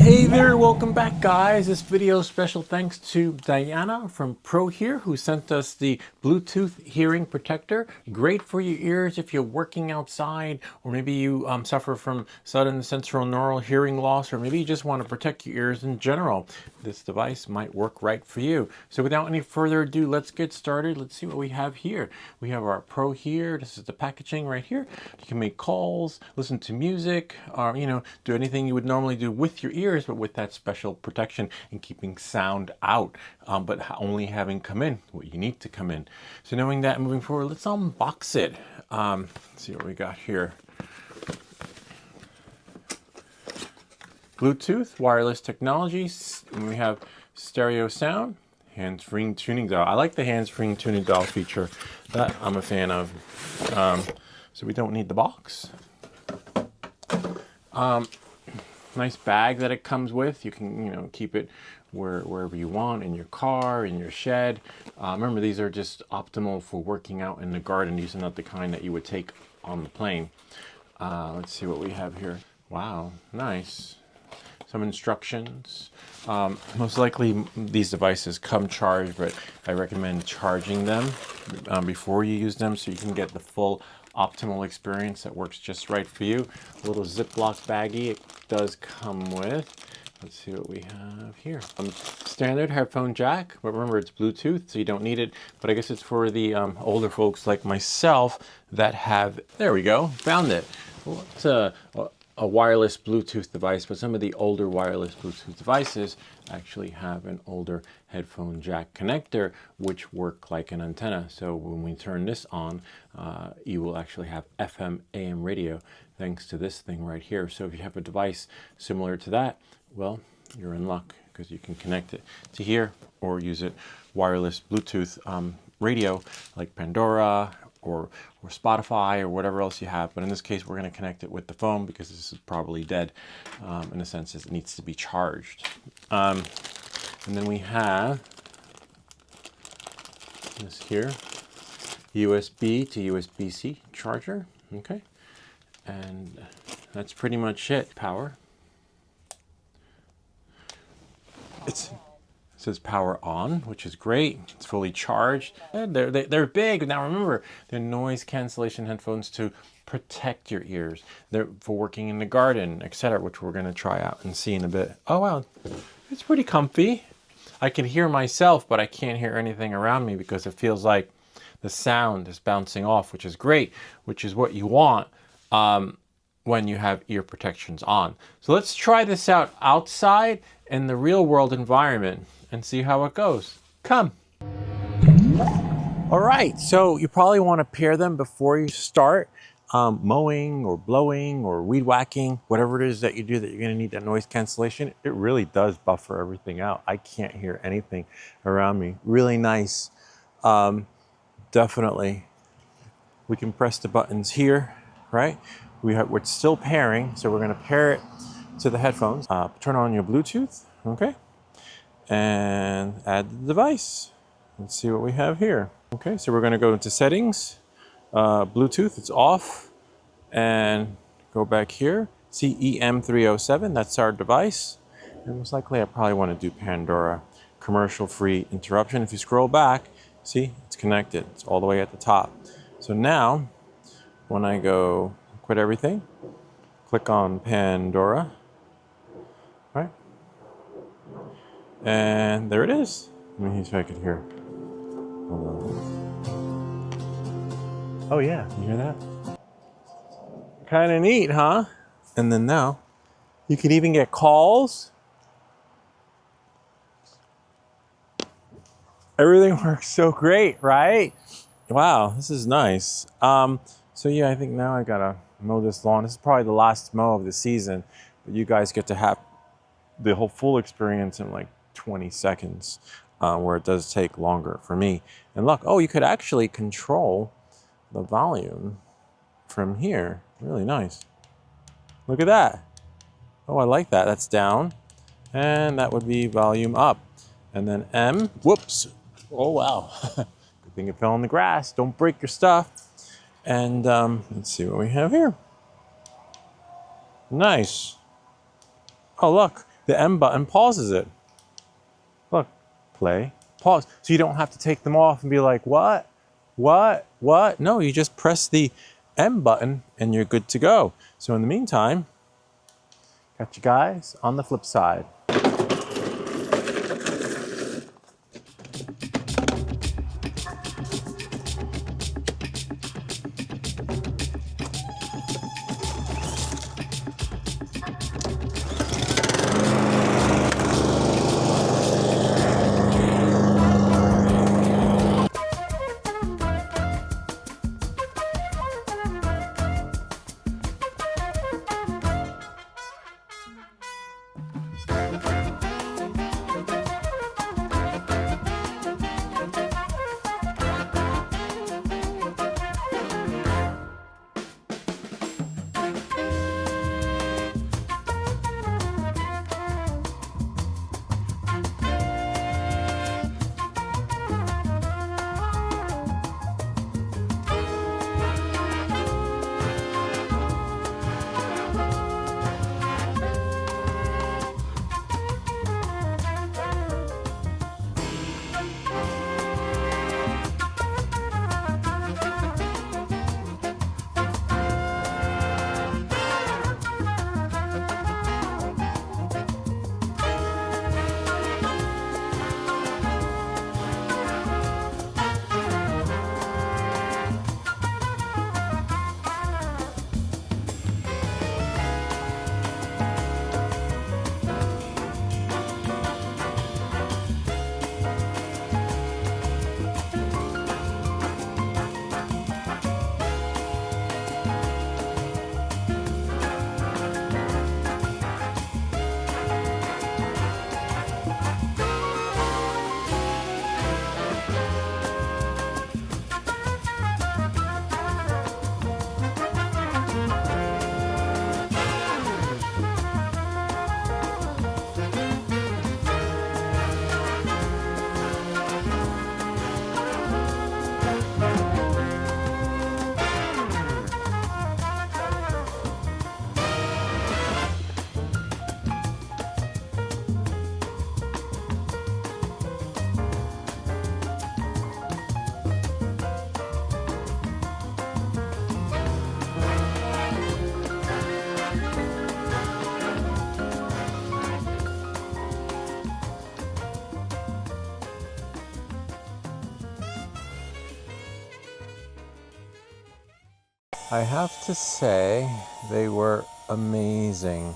Hey there, welcome back guys. This video is special thanks to Diana from ProHear who sent us the Bluetooth hearing protector. Great for your ears if you're working outside, or maybe you suffer from sudden sensorineural hearing loss, or maybe you just want to protect your ears in general. This device might work right for you. So without any further ado, let's get started. Let's see what we have here. We have our ProHear. This is the packaging right here. You can make calls, listen to music, or do anything you would normally do with your ears, but with that special protection and keeping sound out, but only having come in what you need to come in. So knowing that, moving forward, let's unbox it. Let's see what we got here. Bluetooth, wireless technologies, and we have stereo sound, hands-free tuning dial. I like the hands-free tuning dial feature. That I'm a fan of. So we don't need the box. Nice bag that it comes with. You can keep it wherever you want, in your car, in your shed. Remember, these are just optimal for working out in the garden. These are not the kind that you would take on the plane. Let's see what we have here. Wow, nice. Some instructions. Most likely these devices come charged, but I recommend charging them before you use them so you can get the full optimal experience that works just right for you. A little Ziploc baggie it does come with. Let's see what we have here. Standard headphone jack, but remember it's Bluetooth, so you don't need it. But I guess it's for the older folks like myself that have, there we go, found it. Well, it's a wireless Bluetooth device, but some of the older wireless Bluetooth devices actually have an older headphone jack connector, which work like an antenna. So when we turn this on, you will actually have FM, AM radio, thanks to this thing right here. So if you have a device similar to that, well, you're in luck because you can connect it to here or use it wireless Bluetooth radio like Pandora or Spotify or whatever else you have. But in this case, we're going to connect it with the phone because this is probably dead in a sense as it needs to be charged. And then we have this here, USB to USB-C charger. Okay. And that's pretty much it. Power. It says power on, which is great. It's fully charged. They're big. Now remember, they're noise cancellation headphones to protect your ears. They're for working in the garden, etc., which we're going to try out and see in a bit. Oh wow, it's pretty comfy. I can hear myself, but I can't hear anything around me because it feels like the sound is bouncing off, which is great, which is what you want when you have ear protections on. So let's try this out outside in the real world environment and see how it goes. Come. All right, so you probably want to pair them before you start mowing or blowing or weed whacking, whatever it is that you do that you're going to need that noise cancellation. It really does buffer everything out. I can't hear anything around me. Really nice. Definitely. We can press the buttons here, right? We're still pairing, so we're going to pair it to the headphones. Turn on your Bluetooth, okay? And add the device. Let's see what we have here. Okay, so we're going to go into settings, Bluetooth, it's off, and go back here. See EM037, that's our device. And most likely I probably want to do Pandora, commercial-free interruption. If you scroll back, see, it's connected. It's all the way at the top. So now, when I go quit everything, click on Pandora, right? And there it is. Let me see if I could hear. Hold on. Oh yeah, you hear that? Kind of neat, huh? And then now, you can even get calls. Everything works so great, right? Wow, this is nice. So yeah, I think now I gotta mow this lawn. This is probably the last mow of the season, but you guys get to have the whole full experience in like 20 seconds, where it does take longer for me. And look, oh, you could actually control the volume from here. Really nice. Look at that. Oh, I like that. That's down. And that would be volume up. And then M, whoops. Oh, wow. Good thing it fell on the grass. Don't break your stuff. And let's see what we have here. Nice. Oh, look. The M button pauses it. Look, play, pause. So you don't have to take them off and be like, what? What? No, you just press the M button and you're good to go. So in the meantime, got you guys on the flip side. I have to say they were amazing.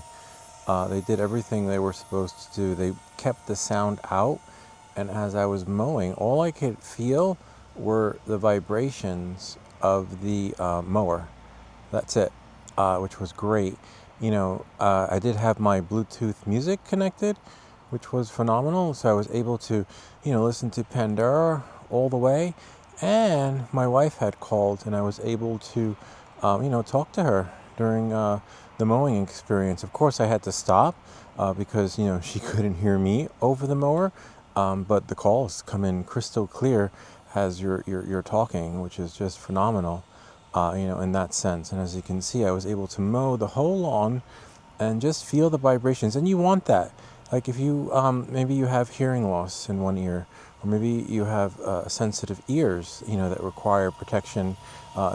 They did everything they were supposed to do. They kept the sound out, and as I was mowing, all I could feel were the vibrations of the mower. That's it, which was great. You know, I did have my Bluetooth music connected, which was phenomenal. So I was able to, you know, listen to Pandora all the way. And my wife had called, and I was able to, you know, talk to her during the mowing experience. Of course, I had to stop because, you know, she couldn't hear me over the mower. But the calls come in crystal clear as you're talking, which is just phenomenal, you know, in that sense. And as you can see, I was able to mow the whole lawn and just feel the vibrations. And you want that. Like if you, maybe you have hearing loss in one ear, or maybe you have sensitive ears, you know, that require protection.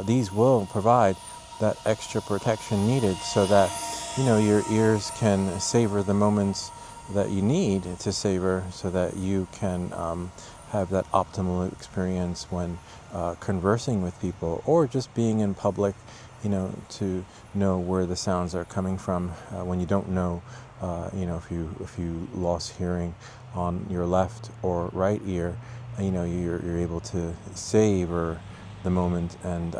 These will provide that extra protection needed so that, you know, your ears can savor the moments that you need to savor so that you can have that optimal experience when conversing with people or just being in public, you know, to know where the sounds are coming from when you don't know, you know, if you lost hearing on your left or right ear, you know, you're able to savor the moment, and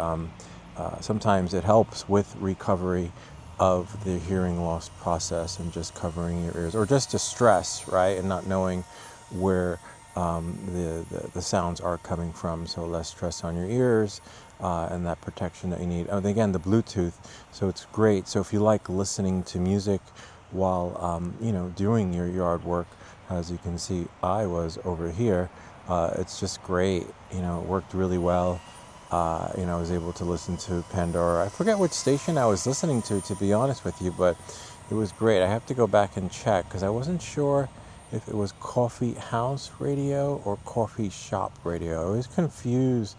sometimes it helps with recovery of the hearing loss process and just covering your ears, or just distress, right, and not knowing where the sounds are coming from. So less stress on your ears and that protection that you need. And again, the Bluetooth, so it's great. So if you like listening to music while you know, doing your yard work, as you can see I was over here, it's just great. You know, it worked really well. You know, I was able to listen to Pandora. I forget which station I was listening to be honest with you, but It was great. I have to go back and check because I wasn't sure if it was coffee house radio or coffee shop radio. I always confuse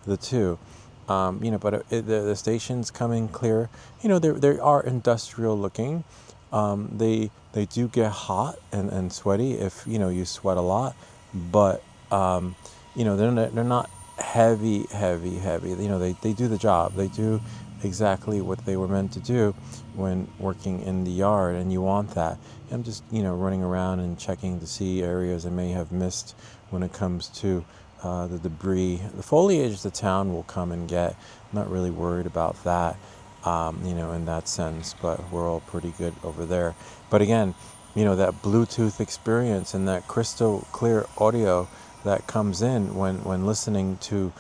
the two. But the station's coming clear. They are industrial looking. They do get hot and sweaty if you sweat a lot, but they're not heavy. They do the job. They do exactly what they were meant to do when working in the yard, and you want that. I'm just running around and checking to see areas I may have missed when it comes to the debris. The foliage the town will come and get. I'm not really worried about that, in that sense, but we're all pretty good over there. But again, that Bluetooth experience and that crystal clear audio that comes in when listening to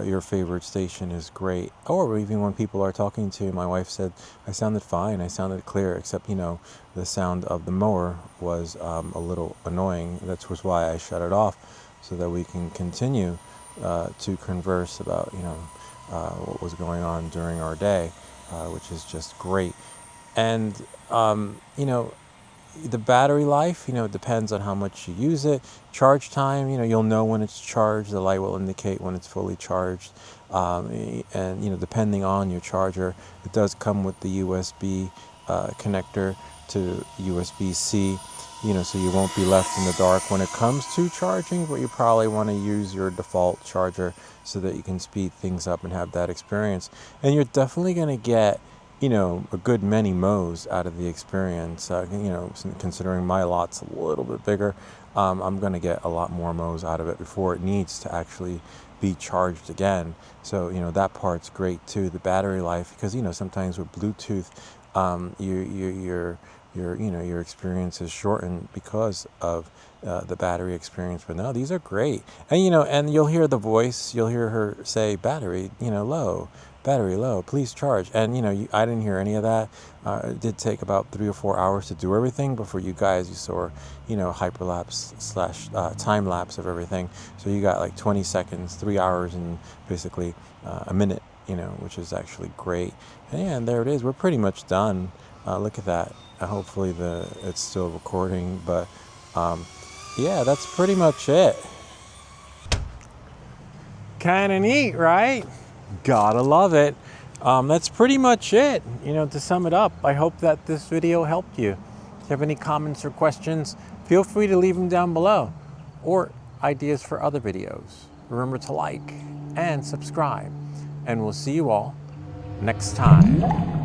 your favorite station is great. Or even when people are talking to you, my wife said, I sounded fine, I sounded clear, except, the sound of the mower was a little annoying. That was why I shut it off, so that we can continue to converse about, what was going on during our day, which is just great. And, the battery life, depends on how much you use it. Charge time, you'll know when it's charged. The light will indicate when it's fully charged. And, depending on your charger, it does come with the USB connector to USB-C, so you won't be left in the dark when it comes to charging, but you probably want to use your default charger so that you can speed things up and have that experience. And you're definitely going to get a good many mows out of the experience. Considering my lot's a little bit bigger, I'm going to get a lot more mows out of it before it needs to actually be charged again. So, that part's great too. The battery life, because, sometimes with Bluetooth, your experience is shortened because of the battery experience. But no, these are great. And, and you'll hear the voice, you'll hear her say battery, low. Battery low, please charge. And I didn't hear any of that. It did take about 3 or 4 hours to do everything, but for you guys, you saw hyperlapse / time lapse of everything. So you got like 20 seconds, 3 hours, and basically a minute, which is actually great. And there it is. We're pretty much done. Look at that. Hopefully it's still recording, but yeah, that's pretty much it. Kind of neat, right? Gotta love it. That's pretty much it. To sum it up, I hope that this video helped you. If you have any comments or questions, feel free to leave them down below, or ideas for other videos. Remember to like and subscribe, and we'll see you all next time.